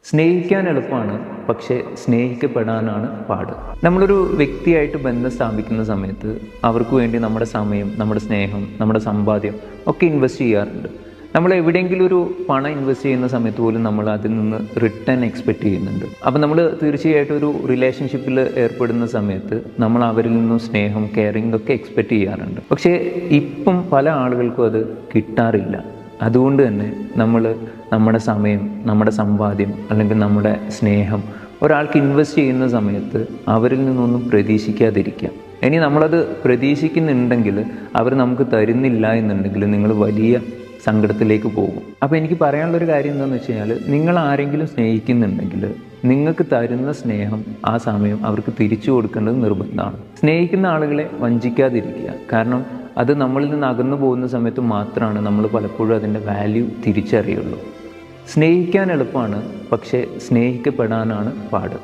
സ്നേഹിക്കാൻ എളുപ്പമാണ്, പക്ഷേ സ്നേഹിക്കപ്പെടാനാണ് പാട്. നമ്മളൊരു വ്യക്തിയായിട്ട് ബന്ധം സ്ഥാപിക്കുന്ന സമയത്ത് അവർക്ക് വേണ്ടി നമ്മുടെ സമയം, നമ്മുടെ സ്നേഹം, നമ്മുടെ സമ്പാദ്യം ഒക്കെ ഇൻവെസ്റ്റ് ചെയ്യാറുണ്ട്. നമ്മൾ എവിടെയെങ്കിലും ഒരു പണം ഇൻവെസ്റ്റ് ചെയ്യുന്ന സമയത്ത് പോലും നമ്മൾ അതിൽ നിന്ന് റിട്ടേൺ എക്സ്പെക്റ്റ് ചെയ്യുന്നുണ്ട്. അപ്പം നമ്മൾ തീർച്ചയായിട്ടും ഒരു റിലേഷൻഷിപ്പിൽ ഏർപ്പെടുന്ന സമയത്ത് നമ്മൾ അവരിൽ നിന്നും സ്നേഹം, കെയറിങ് ഒക്കെ എക്സ്പെക്റ്റ് ചെയ്യാറുണ്ട്. പക്ഷേ ഇപ്പം പല ആളുകൾക്കും അത് കിട്ടാറില്ല. അതുകൊണ്ട് തന്നെ നമ്മൾ നമ്മുടെ സമയം, നമ്മുടെ സമ്പാദ്യം അല്ലെങ്കിൽ നമ്മുടെ സ്നേഹം ഒരാൾക്ക് ഇൻവെസ്റ്റ് ചെയ്യുന്ന സമയത്ത് അവരിൽ നിന്നൊന്നും പ്രതീക്ഷിക്കാതിരിക്കാം. ഇനി നമ്മളത് പ്രതീക്ഷിക്കുന്നുണ്ടെങ്കിൽ അവർ നമുക്ക് തരുന്നില്ല എന്നുണ്ടെങ്കിൽ നിങ്ങൾ വലിയ സങ്കടത്തിലേക്ക് പോകും. അപ്പോൾ എനിക്ക് പറയാനുള്ളൊരു കാര്യം എന്താണെന്ന് വെച്ച് കഴിഞ്ഞാൽ, നിങ്ങൾ ആരെങ്കിലും സ്നേഹിക്കുന്നുണ്ടെങ്കിൽ നിങ്ങൾക്ക് തരുന്ന സ്നേഹം ആ സമയം അവർക്ക് തിരിച്ചു കൊടുക്കേണ്ടത് നിർബന്ധമാണ്. സ്നേഹിക്കുന്ന ആളുകളെ വഞ്ചിക്കാതിരിക്കുക. കാരണം അത് നമ്മളിൽ നിന്ന് അകന്നു പോകുന്ന സമയത്ത് മാത്രമാണ് നമ്മൾ പലപ്പോഴും അതിൻ്റെ വാല്യൂ തിരിച്ചറിയുള്ളൂ. സ്നേഹിക്കാൻ എളുപ്പമാണ്, പക്ഷേ സ്നേഹിക്കപ്പെടാനാണ് പാട്.